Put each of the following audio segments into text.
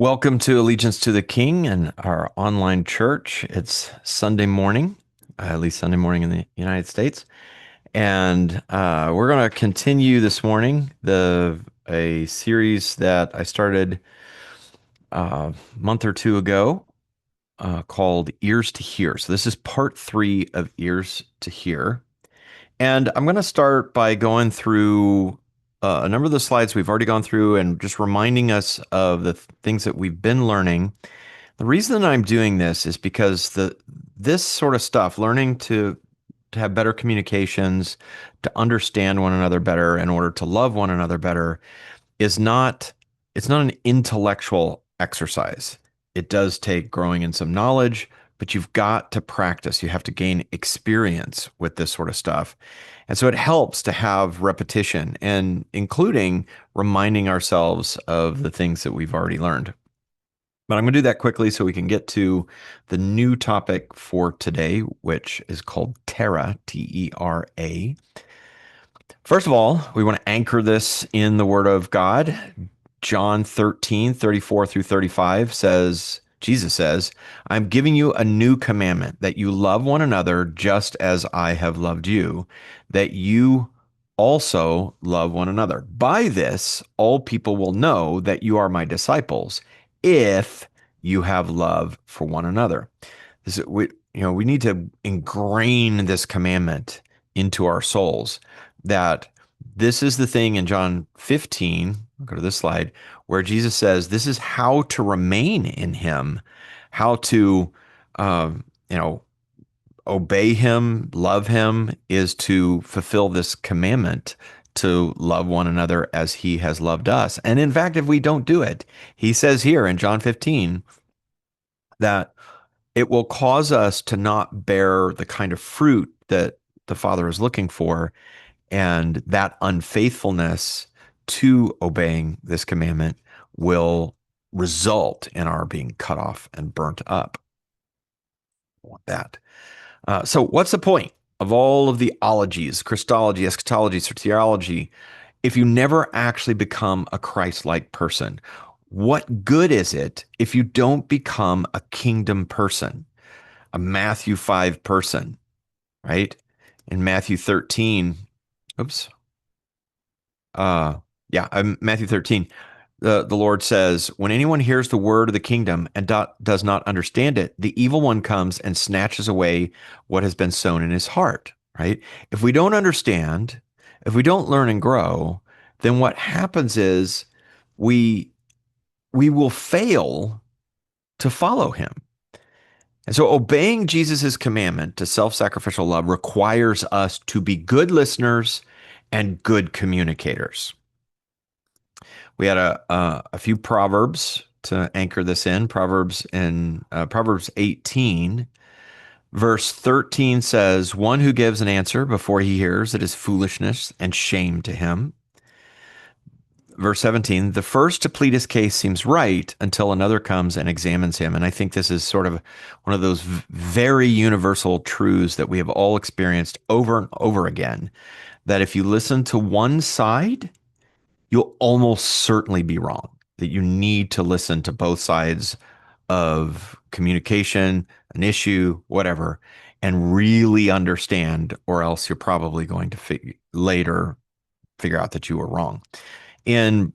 Welcome to Allegiance to the King and our online church. It's Sunday morning, at least Sunday morning in the United States, and we're going to continue this morning a series that I started a month or two ago called Ears to Hear. So this is part 3 of Ears to Hear, and I'm going to start by going through a number of the slides we've already gone through and just reminding us of the things that we've been learning. The reason that I'm doing this is because this sort of stuff, learning to have better communications, to understand one another better in order to love one another better, is not it's not an intellectual exercise. It does take growing in some knowledge, but you've got to practice. You have to gain experience with this sort of stuff. And so it helps to have repetition and including reminding ourselves of the things that we've already learned. But I'm going to do that quickly so we can get to the new topic for today, which is called T.E.R.A, T-E-R-A. First of all, we want to anchor this in the Word of God. John 13:34 through 35 says, Jesus says, I'm giving you a new commandment that you love one another just as I have loved you, that you also love one another. By this, all people will know that you are my disciples if you have love for one another. We need to ingrain this commandment into our souls that this is the thing in John 15, I'll go to this slide, where Jesus says this is how to remain in him, how to, um, you know, obey him, love him, is to fulfill this commandment to love one another as he has loved us. And in fact, if we don't do it, he says here in John 15 that it will cause us to not bear the kind of fruit that the Father is looking for. And that unfaithfulness to obeying this commandment will result in our being cut off and burnt up. I want that. So, what's the point of all of the ologies, Christology, eschatology, soteriology, if you never actually become a Christ-like person? What good is it if you don't become a kingdom person, a Matthew 5 person, right? In Matthew 13, oops, Matthew 13, the Lord says, when anyone hears the word of the kingdom and does not understand it, the evil one comes and snatches away what has been sown in his heart, right? If we don't understand, if we don't learn and grow, then what happens is we we will fail to follow him. And so obeying Jesus' commandment to self-sacrificial love requires us to be good listeners and good communicators. We had a few proverbs to anchor this in. Proverbs 18, verse 13 says, "One who gives an answer before he hears it is foolishness and shame to him." Verse 17, "The first to plead his case seems right until another comes and examines him." And I think this is sort of one of those very universal truths that we have all experienced over and over again, that if you listen to one side, you'll almost certainly be wrong, that you need to listen to both sides of communication, an issue, whatever, and really understand, or else you're probably going to later figure out that you were wrong. In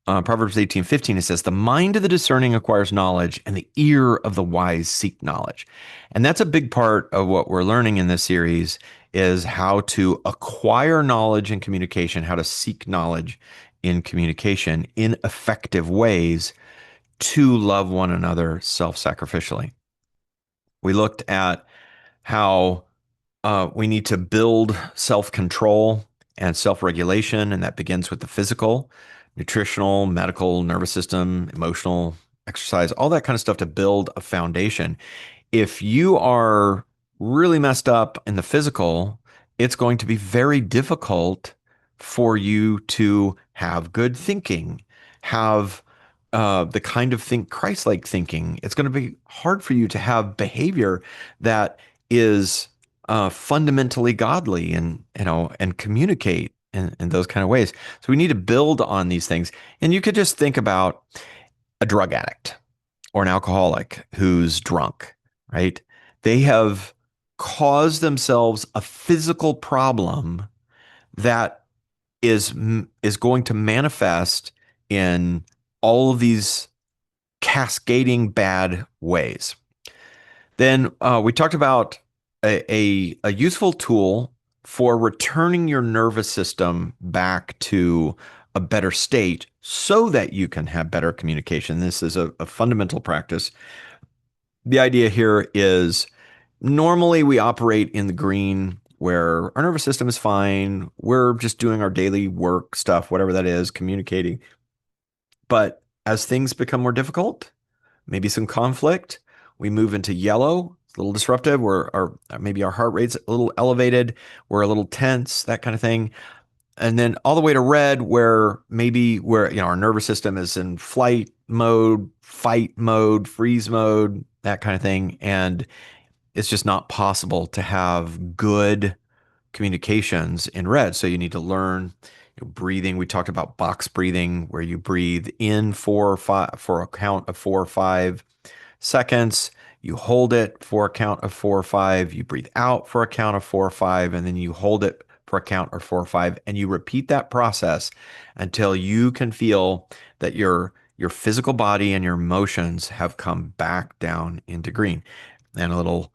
Proverbs 18:15, it says, "The mind of the discerning acquires knowledge, and the ear of the wise seek knowledge." And that's a big part of what we're learning in this series, is how to acquire knowledge in communication, how to seek knowledge in communication in effective ways to love one another self-sacrificially. We looked at how we need to build self-control and self-regulation, and that begins with the physical, nutritional, medical, nervous system, emotional, exercise, all that kind of stuff to build a foundation. If you are really messed up in the physical, it's going to be very difficult for you to have good thinking, have the kind of Christ-like thinking. It's going to be hard for you to have behavior that is fundamentally godly and and communicate in those kind of ways. So we need to build on these things. And you could just think about a drug addict or an alcoholic who's drunk, right? They have caused themselves a physical problem that is going to manifest in all of these cascading bad ways. Then we talked about a useful tool for returning your nervous system back to a better state so that you can have better communication. This is a fundamental practice. The idea here is normally we operate in the green where our nervous system is fine. We're just doing our daily work stuff, whatever that is, communicating. But as things become more difficult, maybe some conflict, we move into yellow. It's a little disruptive. Maybe our heart rate's a little elevated. We're a little tense, that kind of thing. And then all the way to red, where maybe our nervous system is in flight mode, fight mode, freeze mode, that kind of thing. And it's just not possible to have good communications in red. So you need to learn breathing. We talked about box breathing, where you breathe in 4 or 5 for a count of 4 or 5 seconds. You hold it for a count of 4 or 5. You breathe out for a count of 4 or 5, and then you hold it for a count of 4 or 5, and you repeat that process until you can feel that your physical body and your emotions have come back down into green. And a little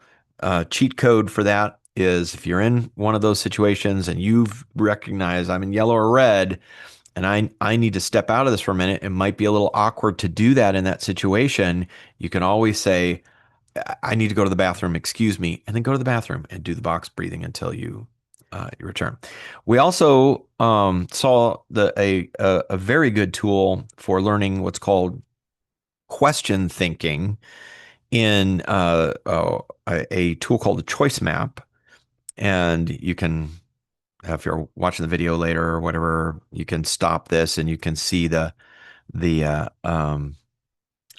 cheat code for that is if you're in one of those situations and you've recognized I'm in yellow or red and I need to step out of this for a minute, it might be a little awkward to do that in that situation. You can always say, I need to go to the bathroom, excuse me, and then go to the bathroom and do the box breathing until you return. We also saw a very good tool for learning what's called question thinking in a tool called the choice map. And you can, if you're watching the video later or whatever, you can stop this and you can see the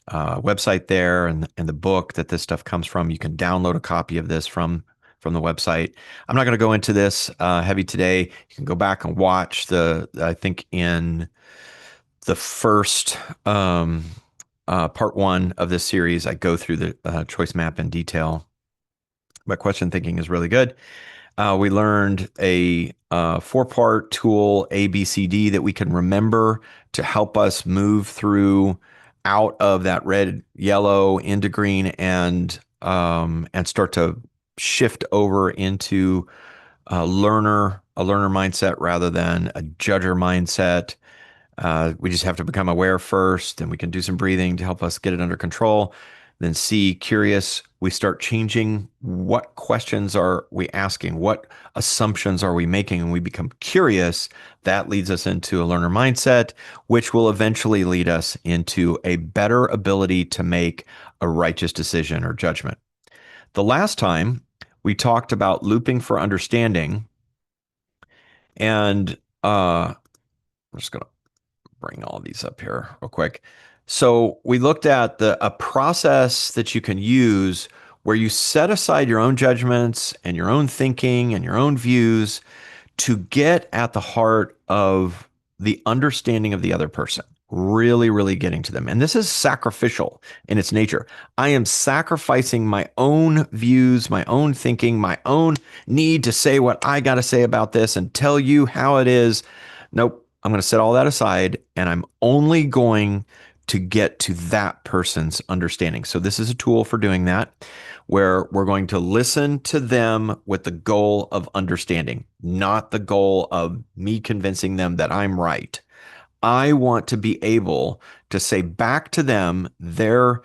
website there and the book that this stuff comes from. You can download a copy of this from the website. I'm not going to go into this heavy today. You can go back and watch I think in the first part 1 of this series, I go through the choice map in detail. But question thinking is really good. We learned a 4-part tool, ABCD, that we can remember to help us move through out of that red, yellow into green and start to shift over into a learner mindset rather than a judger mindset. We just have to become aware first, and we can do some breathing to help us get it under control. Then C, curious. We start changing what questions are we asking, what assumptions are we making, and we become curious. That leads us into a learner mindset, which will eventually lead us into a better ability to make a righteous decision or judgment. The last time we talked about looping for understanding, and I'm just going to bring all these up here real quick. So we looked at a process that you can use where you set aside your own judgments and your own thinking and your own views to get at the heart of the understanding of the other person, really, really getting to them. And this is sacrificial in its nature. I am sacrificing my own views, my own thinking, my own need to say what I got to say about this and tell you how it is. Nope. I'm going to set all that aside, and I'm only going to get to that person's understanding. So this is a tool for doing that, where we're going to listen to them with the goal of understanding, not the goal of me convincing them that I'm right. I want to be able to say back to them their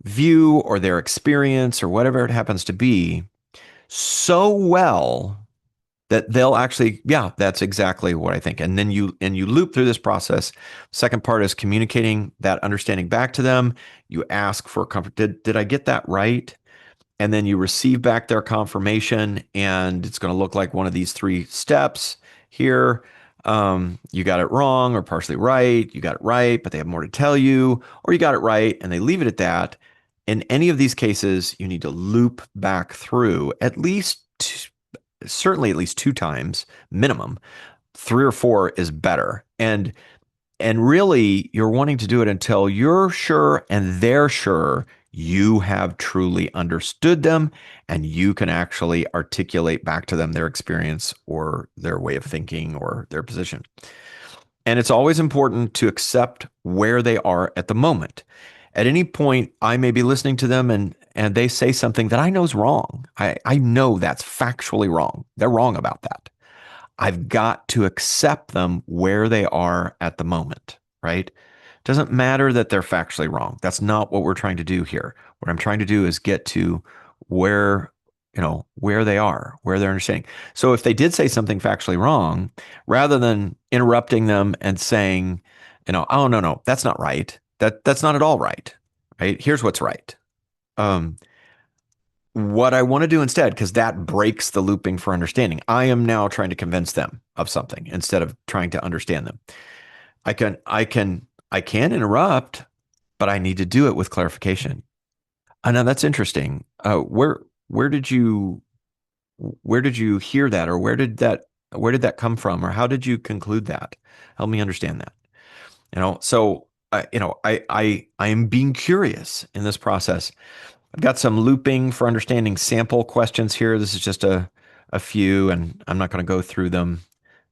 view or their experience or whatever it happens to be so well that they'll actually, yeah, that's exactly what I think. And then you loop through this process. Second part is communicating that understanding back to them. You ask for comfort. Did I get that right? And then you receive back their confirmation, and it's going to look like one of these 3 steps here. You got it wrong or partially right. You got it right, but they have more to tell you, or you got it right and they leave it at that. In any of these cases, you need to loop back through certainly at least 2 times minimum. 3 or 4 is better. And And really, you're wanting to do it until you're sure and they're sure you have truly understood them and you can actually articulate back to them their experience or their way of thinking or their position. And it's always important to accept where they are at the moment. At any point, I may be listening to them and they say something that I know is wrong. I know that's factually wrong. They're wrong about that. I've got to accept them where they are at the moment, right? Doesn't matter that they're factually wrong. That's not what we're trying to do here. What I'm trying to do is get to where, where they are, where they're understanding. So if they did say something factually wrong, rather than interrupting them and saying, oh no, that's not right. That's not at all right. Right? Here's what's right. Um, what I want to do instead, because that breaks the looping for understanding. I am now trying to convince them of something instead of trying to understand them. I can interrupt, but I need to do it with clarification. Now that's interesting. Where did you where did you hear that, or where did that come from, or how did you conclude that? Help me understand that. So I am being curious in this process. I've got some looping for understanding sample questions here. This is just a few, and I'm not going to go through them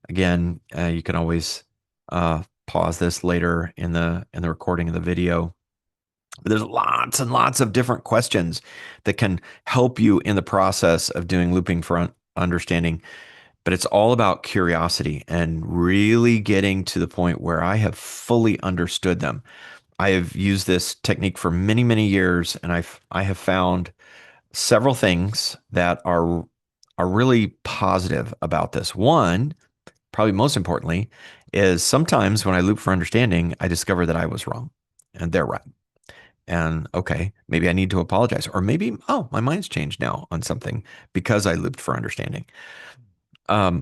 again. You can always pause this later in the recording of the video. But there's lots and lots of different questions that can help you in the process of doing looping for understanding. But it's all about curiosity and really getting to the point where I have fully understood them. I have used this technique for many, many years, and I have found several things that are really positive about this. One, probably most importantly, is sometimes when I loop for understanding, I discover that I was wrong and they're right. And okay, maybe I need to apologize, or maybe, oh, my mind's changed now on something because I looped for understanding. A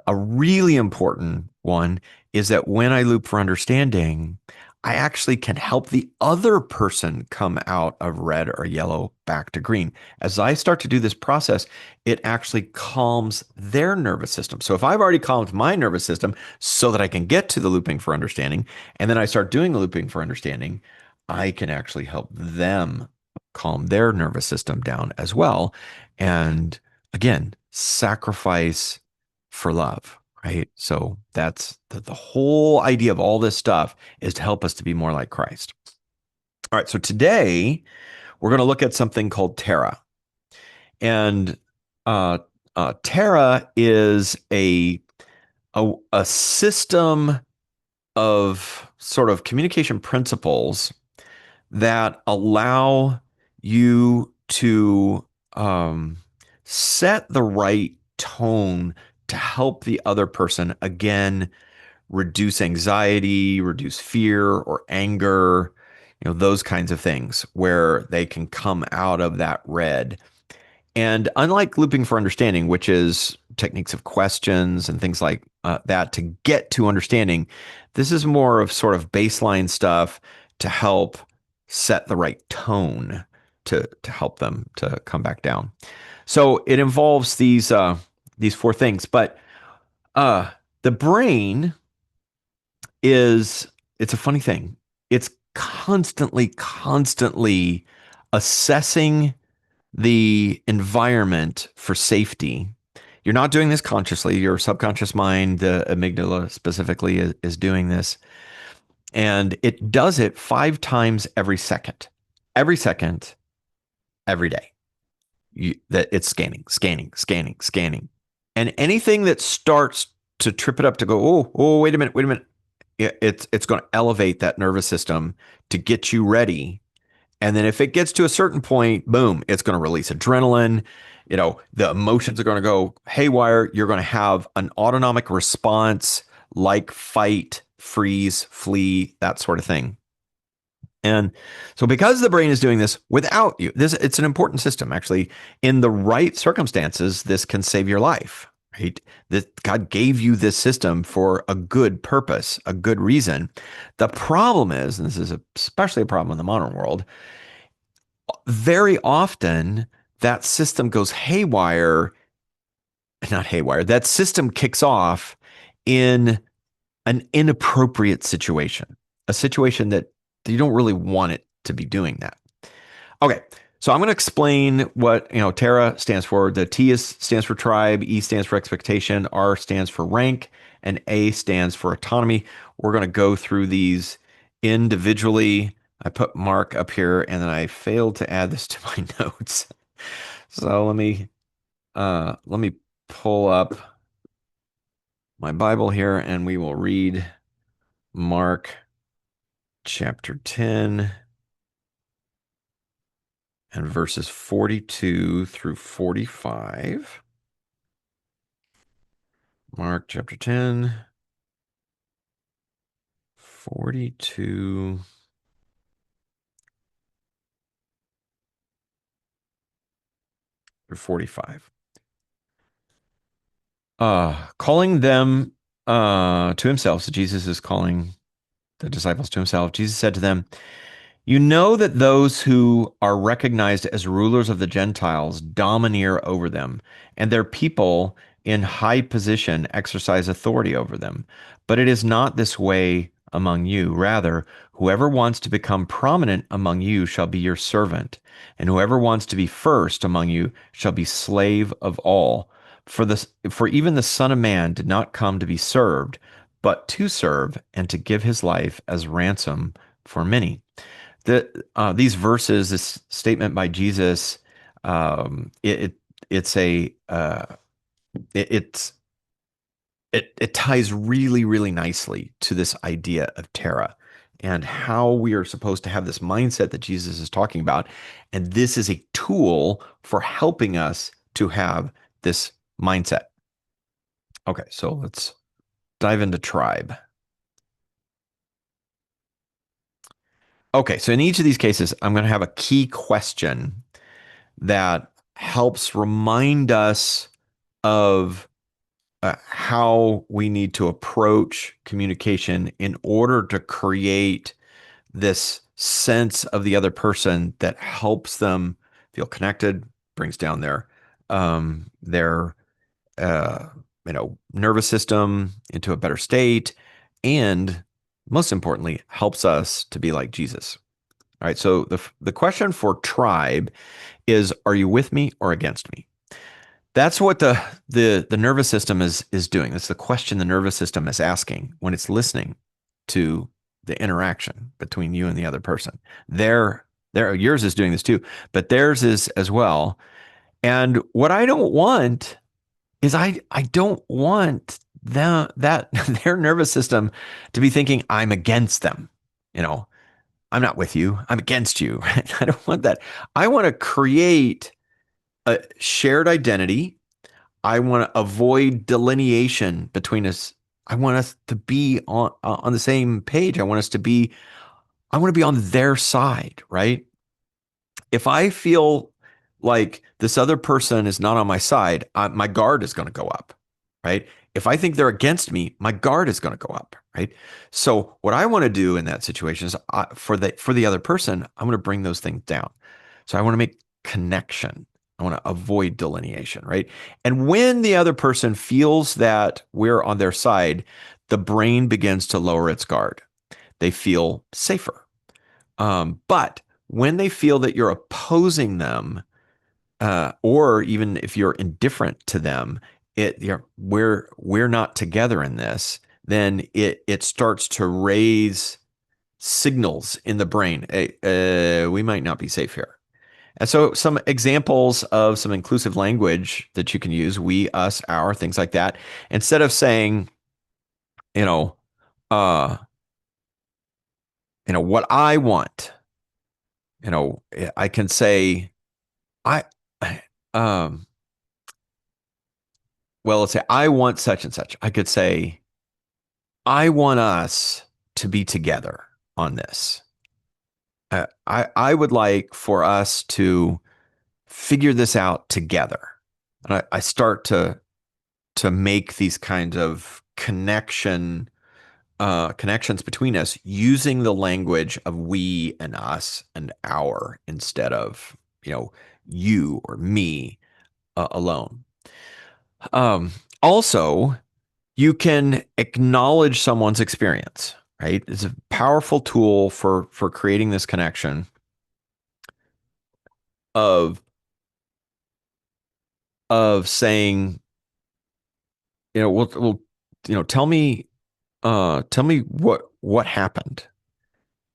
really important one is that when I loop for understanding, I actually can help the other person come out of red or yellow back to green. As I start to do this process, it actually calms their nervous system. So if I've already calmed my nervous system so that I can get to the looping for understanding, and then I start doing the looping for understanding, I can actually help them calm their nervous system down as well. And again, sacrifice for love, right? So that's the whole idea of all this stuff, is to help us to be more like Christ. All right, so today we're going to look at something called T.E.R.A. And T.E.R.A is a system of sort of communication principles that allow you to set the right tone to help the other person, again, reduce anxiety, reduce fear or anger, those kinds of things where they can come out of that red. And unlike looping for understanding, which is techniques of questions and things like that to get to understanding, this is more of sort of baseline stuff to help set the right tone to help them to come back down. So it involves these four things, but the brain it's a funny thing. It's constantly assessing the environment for safety. You're not doing this consciously. Your subconscious mind, the amygdala specifically, is doing this. And it does it 5 times every second, every day. That it's scanning. And anything that starts to trip it up to go, oh, wait a minute. It's going to elevate that nervous system to get you ready. And then if it gets to a certain point, boom, it's going to release adrenaline. The emotions are going to go haywire. You're going to have an autonomic response like fight, freeze, flee, that sort of thing. And so because the brain is doing this without you, it's an important system. Actually, in the right circumstances, this can save your life, right? That God gave you this system for a good purpose, a good reason. The problem is, and this is especially a problem in the modern world, very often that system goes haywire, not haywire, that system kicks off in an inappropriate situation, a situation that you don't really want it to be doing that. Okay, so I'm going to explain what T.E.R.A stands for. The stands for tribe, E stands for expectation, R stands for rank, and A stands for autonomy. We're going to go through these individually. I put Mark up here, and then I failed to add this to my notes. So let me pull up my Bible here, and we will read Mark chapter 10 and verses 42 through 45. Mark chapter 10, 42 through 45. Calling them to himself. So Jesus is calling the disciples to himself. Jesus said to them, "You know that those who are recognized as rulers of the Gentiles domineer over them, and their people in high position exercise authority over them. But it is not this way among you. Rather, whoever wants to become prominent among you shall be your servant, and whoever wants to be first among you shall be slave of all. For even the Son of Man did not come to be served, but to serve and to give his life as ransom for many." These verses, this statement by Jesus, it's a it ties really, really nicely to this idea of Terra and how we are supposed to have this mindset that Jesus is talking about. And this is a tool for helping us to have this mindset. Okay, so let's dive into tribe. Okay, so in each of these cases, I'm going to have a key question that helps remind us of how we need to approach communication in order to create this sense of the other person that helps them feel connected, brings down their uh, nervous system into a better state, and most importantly, helps us to be like Jesus. All right. So the question for tribe is: Are you with me or against me? That's what the nervous system is doing. That's the question the nervous system is asking when it's listening to the interaction between you and the other person. Yours is doing this too, but theirs is as well. And what I don't want is I don't want that their nervous system to be thinking I'm against them. You know, I'm not with you. I'm against you. Right? I don't want that. I want to create a shared identity. I want to avoid delineation between us. I want us to be on the same page. I want to be on their side, right? If I feel like this other person is not on my side, my guard is going to go up, right? If I think they're against me, my guard is going to go up, right? So what I want to do in that situation is for the other person, I'm going to bring those things down. So I want to make connection. I want to avoid delineation, right? And when the other person feels that we're on their side, the brain begins to lower its guard. They feel safer. But when they feel that you're opposing them, or even if you're indifferent to them, we're not together in this. Then it starts to raise signals in the brain. Hey, we might not be safe here. And so, some examples of some inclusive language that you can use: we, us, our, things like that. Instead of saying, you know, uh, what I want, I can say I, um, well, let's say I want such and such. I could say, I want us to be together on this. I would like for us to figure this out together. And I start to make these kinds of connections between us using the language of we and us and our instead of you or me alone. Also, You can acknowledge someone's experience, right? It's a powerful tool for creating this connection of saying, well, tell me what happened,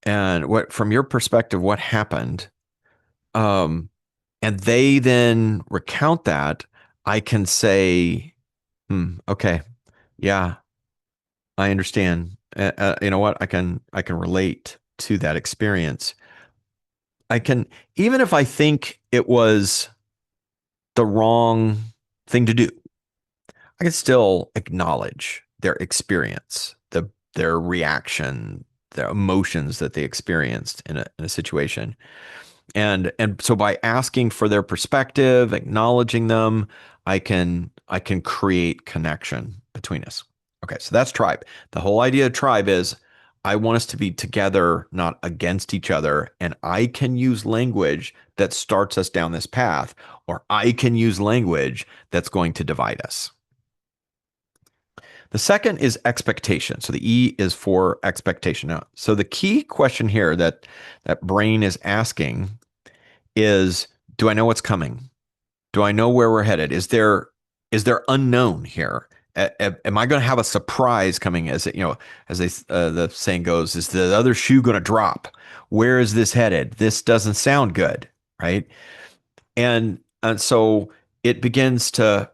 and what from your perspective what happened. Um, and they then recount that. I can say, okay, yeah, I understand. You know what? I can relate to that experience. I can, even if I think it was the wrong thing to do, I can still acknowledge their experience, their reaction, their emotions that they experienced in a situation. And so by asking for their perspective, acknowledging them, I can create connection between us. Okay, so that's tribe. The whole idea of tribe is I want us to be together, not against each other, and I can use language that starts us down this path, or I can use language that's going to divide us. The second is expectation. So the E is for expectation. Now, so the key question here that brain is asking is, do I know what's coming? Do I know where we're headed? Is there unknown here? Am I going to have a surprise coming? As it, as the saying goes, is the other shoe going to drop? Where is this headed? This doesn't sound good, right? And so it begins to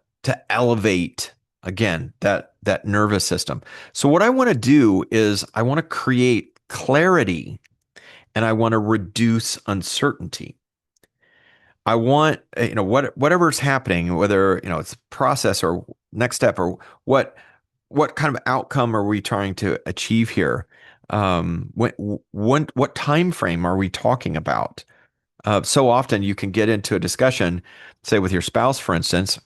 elevate again that nervous system. So what I want to do is I want to create clarity, and I want to reduce uncertainty. I want, whatever's happening, whether, it's process or next step, or what kind of outcome are we trying to achieve here? What time frame are we talking about? So often you can get into a discussion, say with your spouse, for instance,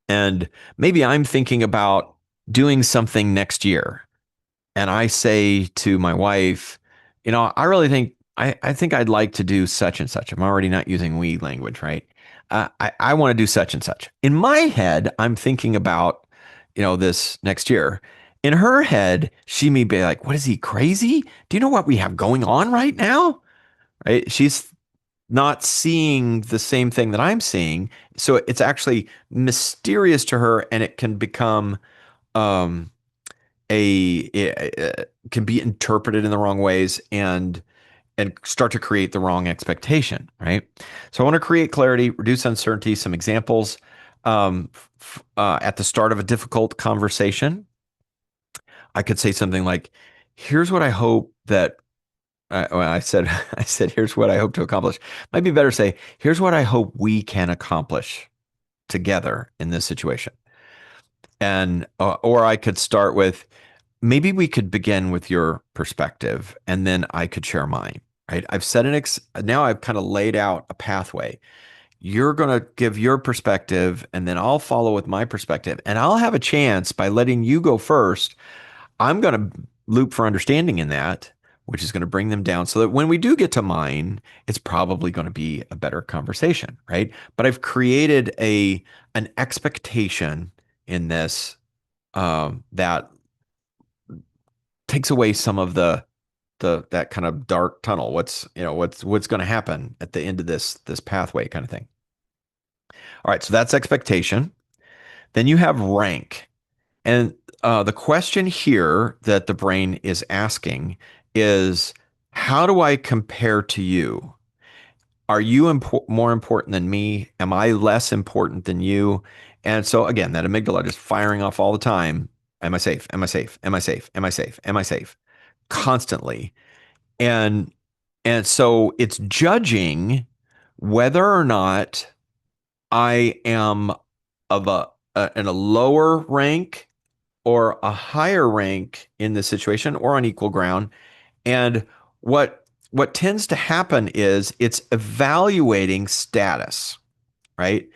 and maybe I'm thinking about doing something next year. And I say to my wife, I really think I think I'd like to do such and such. I'm already not using we language, right? I want to do such and such. In my head, I'm thinking about, this next year. In her head, she may be like, "What is he crazy? Do you know what we have going on right now?" Right? She's not seeing the same thing that I'm seeing. So it's actually mysterious to her, and it can become um, it can be interpreted in the wrong ways, and start to create the wrong expectation, right? So I want to create clarity, reduce uncertainty. Some examples at the start of a difficult conversation, I could say something like, "Here's what I hope that." Well, I said, I said, "Here's what I hope to accomplish." Might be better to say, "Here's what I hope we can accomplish together in this situation." And or I could start with, maybe we could begin with your perspective, and then I could share mine, right? I've set now I've kind of laid out a pathway. You're going to give your perspective, and then I'll follow with my perspective, and I'll have a chance by letting you go first. I'm going to loop for understanding in that, which is going to bring them down so that when we do get to mine, it's probably going to be a better conversation, right? But I've created an expectation in this that takes away some of the that kind of dark tunnel. What's going to happen at the end of this pathway kind of thing. All right, so that's expectation. Then you have rank. And the question here that the brain is asking is, how do I compare to you? Are you more important than me? Am I less important than you? And so again, that amygdala just firing off all the time. Am I safe? Am I safe? Am I safe? Am I safe? Am I safe? Constantly. And and so it's judging whether or not I am of in a lower rank or a higher rank in this situation, or on equal ground. And what tends to happen is it's evaluating status, right?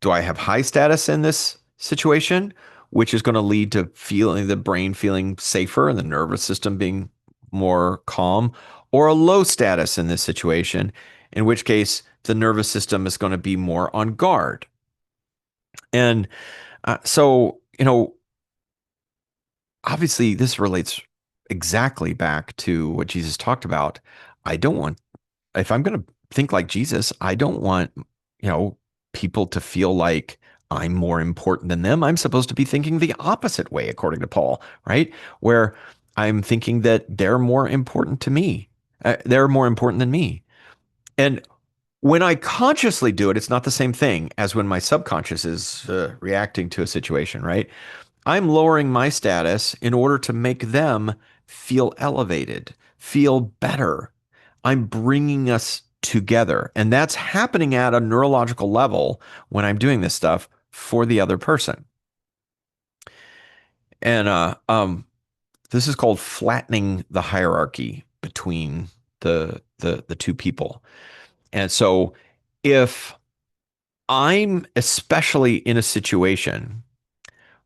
Do I have high status in this situation, which is going to lead to feeling the brain feeling safer and the nervous system being more calm, or a low status in this situation, in which case the nervous system is going to be more on guard. And so, obviously this relates exactly back to what Jesus talked about. I don't want, if I'm going to think like Jesus, I don't want, people to feel like I'm more important than them. I'm supposed to be thinking the opposite way, according to Paul, right? Where I'm thinking that they're more important to me. They're more important than me. And when I consciously do it, it's not the same thing as when my subconscious is reacting to a situation, right? I'm lowering my status in order to make them feel elevated, feel better. I'm bringing us together. And that's happening at a neurological level when I'm doing this stuff for the other person. And this is called flattening the hierarchy between the two people. And so if I'm especially in a situation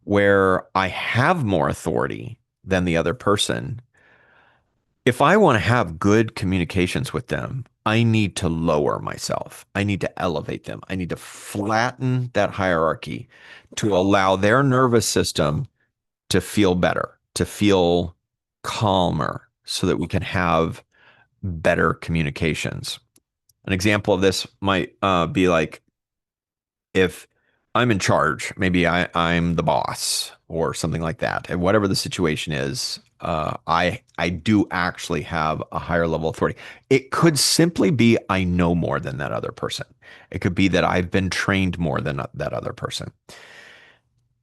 where I have more authority than the other person, if I want to have good communications with them, I need to lower myself. I need to elevate them. I need to flatten that hierarchy to allow their nervous system to feel better, to feel calmer, so that we can have better communications. An example of this might be like, if I'm in charge, maybe I'm the boss or something like that, and whatever the situation is, I do actually have a higher level of authority. It could simply be I know more than that other person. It could be that I've been trained more than that other person.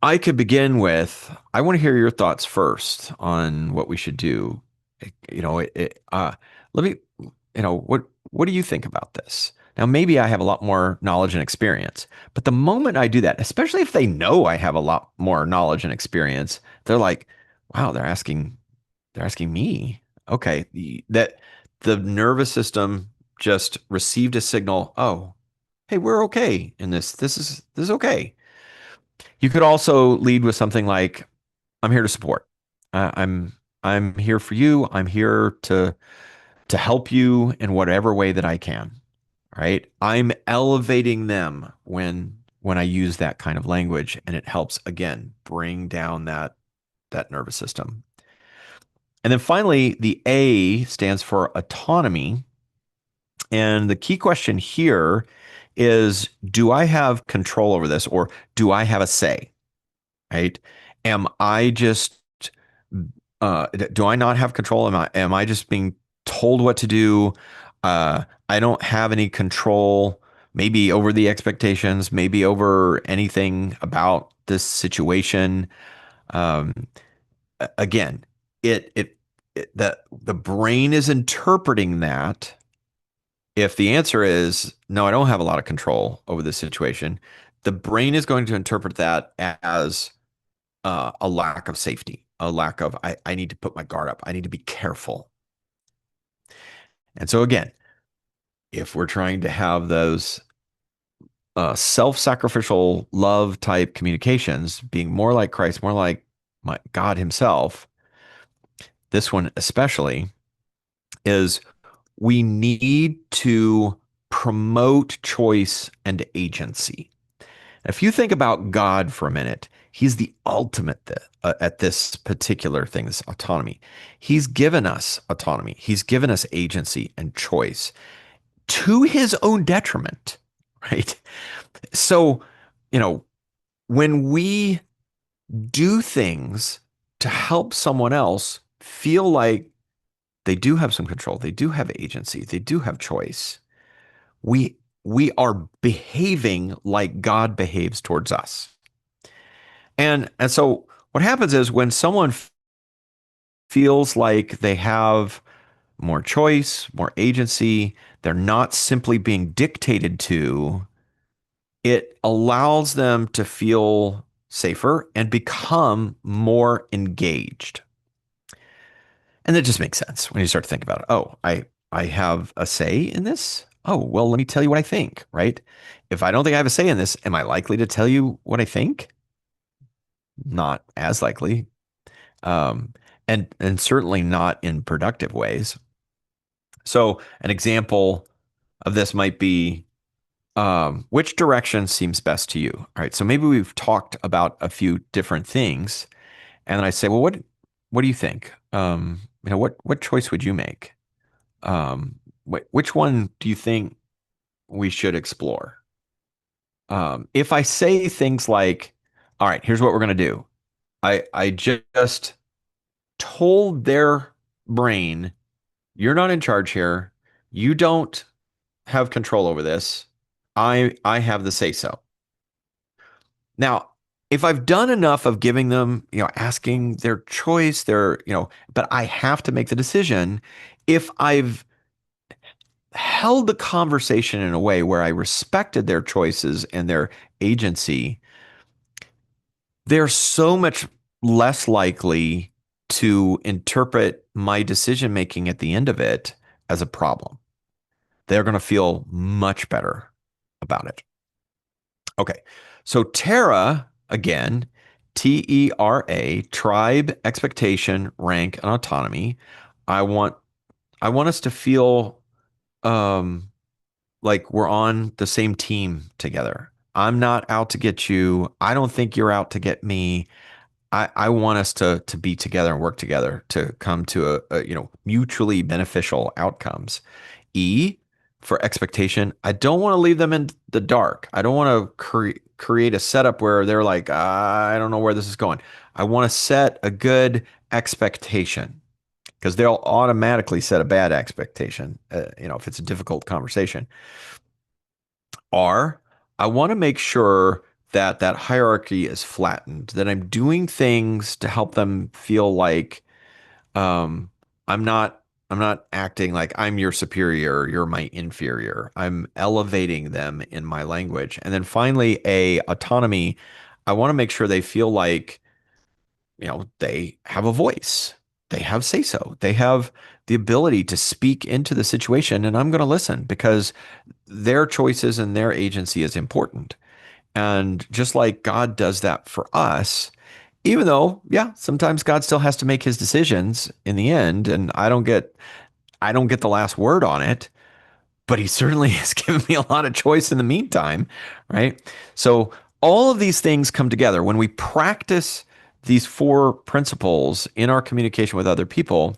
I could begin with, I want to hear your thoughts first on what we should do. Let me, what do you think about this? Now, maybe I have a lot more knowledge and experience, but the moment I do that, especially if they know I have a lot more knowledge and experience, they're like, wow, they're asking me. Okay, that the nervous system just received a signal. Oh, hey, we're okay in this. This is okay. You could also lead with something like, "I'm here to support. I'm here for you. I'm here to help you in whatever way that I can." Right? I'm elevating them when I use that kind of language, and it helps again bring down that nervous system. And then finally, the A stands for autonomy. And the key question here is, do I have control over this, or do I have a say? Right? Am I just do I not have control? Am I just being told what to do? I don't have any control, maybe over the expectations, maybe over anything about this situation. Um, Again, the brain is interpreting that. If the answer is no, I don't have a lot of control over this situation, the brain is going to interpret that as a lack of safety, a lack of, I need to put my guard up. I need to be careful. And so, again, if we're trying to have those self sacrificial love type communications, being more like Christ, more like God Himself, this one especially is, we need to promote choice and agency. If you think about God for a minute, He's the ultimate at this particular thing, this autonomy. He's given us autonomy. He's given us agency and choice to His own detriment, right? So, you know, when we do things to help someone else feel like they do have some control, they do have agency, they do have choice, we we are behaving like God behaves towards us. And so what happens is, when someone feels like they have more choice, more agency, they're not simply being dictated to, it allows them to feel safer and become more engaged. And that just makes sense when you start to think about it. Oh, I have a say in this. Oh, well, let me tell you what I think, right? If I don't think I have a say in this, am I likely to tell you what I think? Not as likely. Um, and certainly not in productive ways. So an example of this might be, which direction seems best to you? All right. So maybe we've talked about a few different things, and then I say, well, what? what do you think? What choice would you make? Which one do you think we should explore? If I say things like, all right, here's what we're going to do. I just told their brain, you're not in charge here. You don't have control over this. I have the say so. Now, if I've done enough of giving them, asking their choice, but I have to make the decision. If I've held the conversation in a way where I respected their choices and their agency, they're so much less likely to interpret my decision making at the end of it as a problem. They're going to feel much better about it. Okay. So Terra, again, T.E.R.A, tribe, expectation, rank, and autonomy. I want I want us to feel um like we're on the same team together. I'm not out to get you. I don't think you're out to get me. I want us to be together and work together to come to a mutually beneficial outcomes. E for expectation. I don't want to leave them in the dark. I don't want to create a setup where they're like, I don't know where this is going. I want to set a good expectation because they'll automatically set a bad expectation, if it's a difficult conversation. R, I want to make sure that that hierarchy is flattened, that I'm doing things to help them feel like um, I'm not I'm not acting like I'm your superior, you're my inferior. I'm elevating them in my language. And then finally, A, autonomy. I want to make sure they feel like, they have a voice. They have say so. They have the ability to speak into the situation, and I'm going to listen because their choices and their agency is important. And just like God does that for us, even though, yeah, sometimes God still has to make his decisions in the end, and I don't get the last word on it, but he certainly has given me a lot of choice in the meantime, right? So all of these things come together when we practice these four principles in our communication with other people.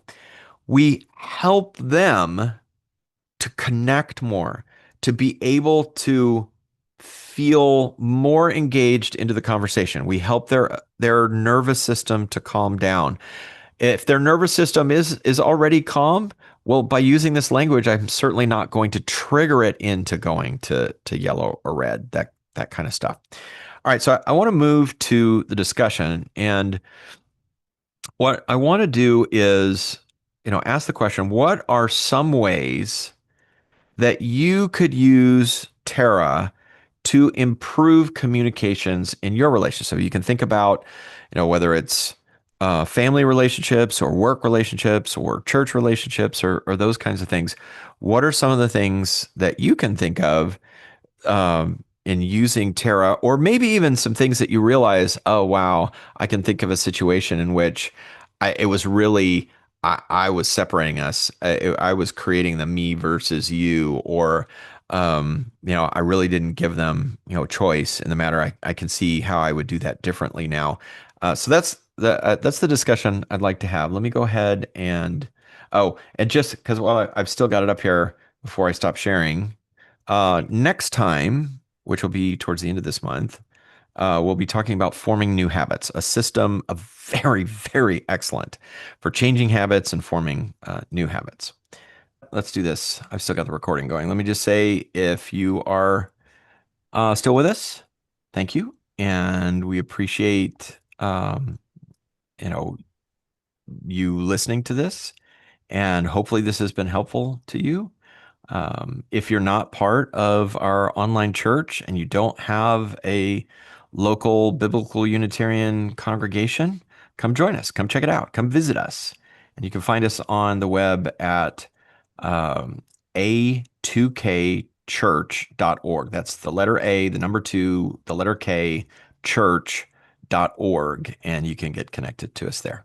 We help them to connect more, to be able to feel more engaged into the conversation. We help their nervous system to calm down. If their nervous system is already calm, well, by using this language, I'm certainly not going to trigger it into going to yellow or red, that kind of stuff. All right, so I want to move to the discussion, and what I want to do is, ask the question: what are some ways that you could use Terra to improve communications in your relationship? So you can think about, whether it's family relationships or work relationships or church relationships or those kinds of things. What are some of the things that you can think of in using Terra, or maybe even some things that you realize, oh, wow, I can think of a situation in which it was really, I was separating us. I was creating the me versus you, or, I really didn't give them, choice in the matter. I can see how I would do that differently now. So that's the discussion I'd like to have. Let me go ahead and just because while I've still got it up here before I stop sharing, next time, which will be towards the end of this month, we'll be talking about forming new habits, a system of very, very excellent for changing habits and forming new habits. Let's do this. I've still got the recording going. Let me just say, if you are still with us, thank you, and we appreciate you know you listening to this, and hopefully this has been helpful to you. If you're not part of our online church and you don't have a local Biblical Unitarian congregation, come join us. Come check it out. Come visit us. And you can find us on the web at a2kchurch.org. That's the letter A, the number two, the letter K, church.org. And you can get connected to us there.